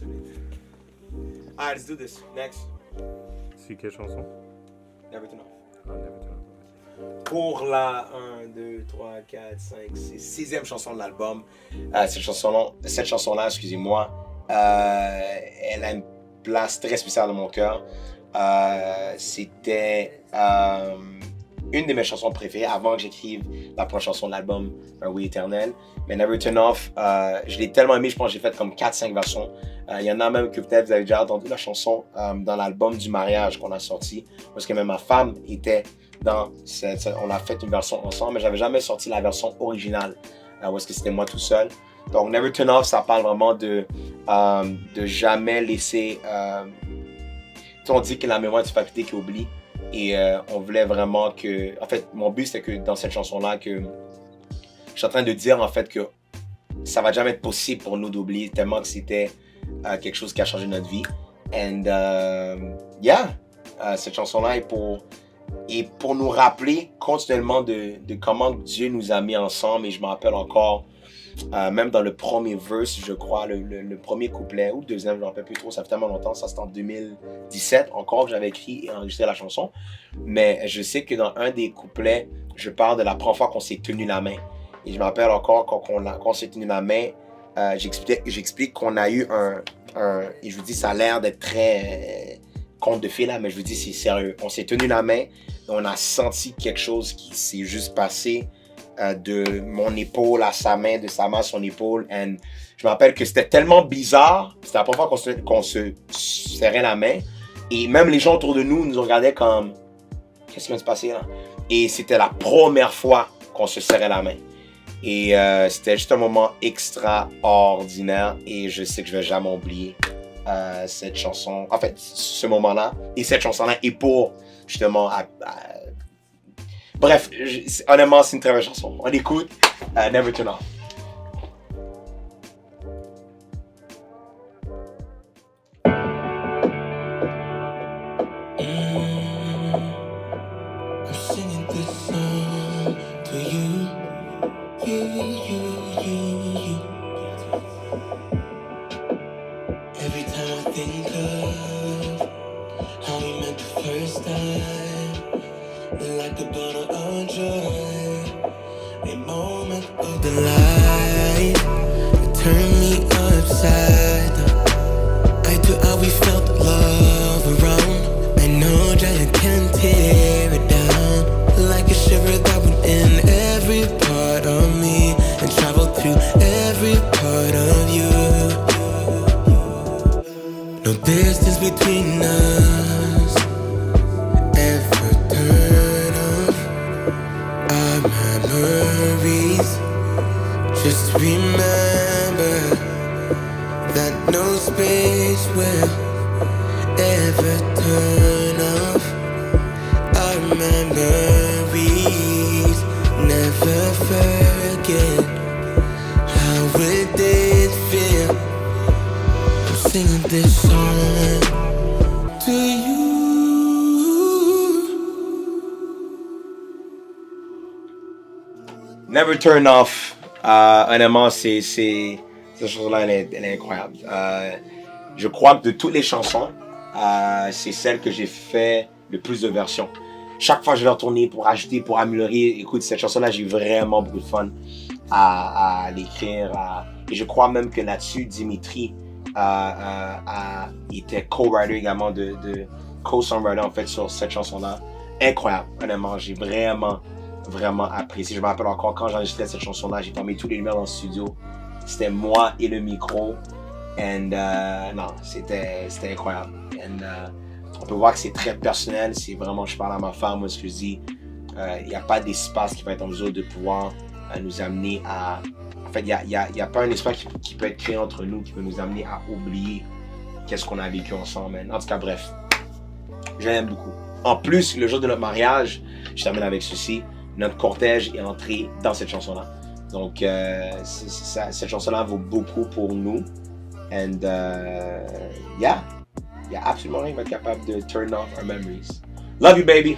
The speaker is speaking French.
opportunity. Alright, let's do this. Next. C'est quelle chanson? Never Turn Off. Ah, Never Turn Off. Pour la 1, 2, 3, 4, 5, 6, 6e chanson de l'album. Cette chanson-là, excusez-moi, elle a une place très spéciale dans mon cœur. C'était une de mes chansons préférées avant que j'écrive la première chanson de l'album, Un Oui Éternel. Mais Never Turn Off, je l'ai tellement aimé, je pense que j'ai fait comme 4-5 versions. Il y en a même que peut-être vous avez déjà entendu la chanson dans l'album du mariage qu'on a sorti, parce que même ma femme était dans on a fait une version ensemble, mais j'avais jamais sorti la version originale, parce que c'était moi tout seul. Donc Never Turn Off, ça parle vraiment de jamais laisser... on dit que la mémoire du papier qui oublie, et on voulait vraiment que... En fait, mon but, c'était que dans cette chanson-là, que je suis en train de dire en fait que ça va jamais être possible pour nous d'oublier, tellement que c'était quelque chose qui a changé notre vie. And cette chanson-là est pour nous rappeler continuellement de comment Dieu nous a mis ensemble. Et je me rappelle encore, même dans le premier verse, je crois, le premier couplet ou le deuxième, je ne me rappelle plus trop, ça fait tellement longtemps, ça c'était en 2017 encore que j'avais écrit et enregistré la chanson. Mais je sais que dans un des couplets, je parle de la première fois qu'on s'est tenu la main. Et je me rappelle encore quand on s'est tenu la main, j'explique qu'on a eu et je vous dis, ça a l'air d'être très conte de fées là, mais je vous dis, c'est sérieux. On s'est tenu la main et on a senti quelque chose qui s'est juste passé de mon épaule à sa main, de sa main à son épaule. Et je me rappelle que c'était tellement bizarre. C'était la première fois qu'on se serrait la main. Et même les gens autour de nous regardaient comme, qu'est-ce qui va se passer là? Et c'était la première fois qu'on se serrait la main. Et c'était juste un moment extraordinaire. Et je sais que je ne vais jamais oublier cette chanson. En fait, ce moment-là. Et cette chanson-là est pour, justement, bref, honnêtement, c'est une très belle chanson. On écoute Never Turn Off. I'm singing this song to you. Every time I think of how we met the first time, like a bottle of joy, a moment of delight, it turned me upside down. I do how we felt love around. I know giant can't tear it down, like a shiver that went in every part of me and traveled through every part of you. No distance between us ever turn off our memories. Just remember that no space will ever turn off our memories. Never forget how it did feel. I'm singing this song to you. Never Turn Off. Honnêtement, cette chanson-là, elle est incroyable. Je crois que de toutes les chansons, c'est celle que j'ai fait le plus de versions. Chaque fois que je vais retourner pour ajouter, pour améliorer, écoute, cette chanson-là, j'ai vraiment beaucoup de fun à l'écrire. Et je crois même que là-dessus, Dimitri était co-writer également, co-songwriter en fait sur cette chanson-là. Incroyable, honnêtement, j'ai vraiment apprécié. Je me rappelle encore quand j'enregistrais cette chanson-là, j'ai pas mis tous les lumières dans le studio. C'était moi et le micro. Non, c'était incroyable. On peut voir que c'est très personnel. C'est vraiment, je parle à ma femme, moi, ce que je dis. Il n'y a pas d'espace qui peut être en mesure de pouvoir nous amener à... En fait, il n'y a pas un espace qui peut être créé entre nous, qui peut nous amener à oublier qu'est-ce qu'on a vécu ensemble. En tout cas, bref, je l'aime beaucoup. En plus, le jour de notre mariage, je termine avec ceci, notre cortège est entré dans cette chanson-là. Donc, cette chanson-là vaut beaucoup pour nous. Il y a absolument rien qui va être capable de turn off our memories. Love you, baby!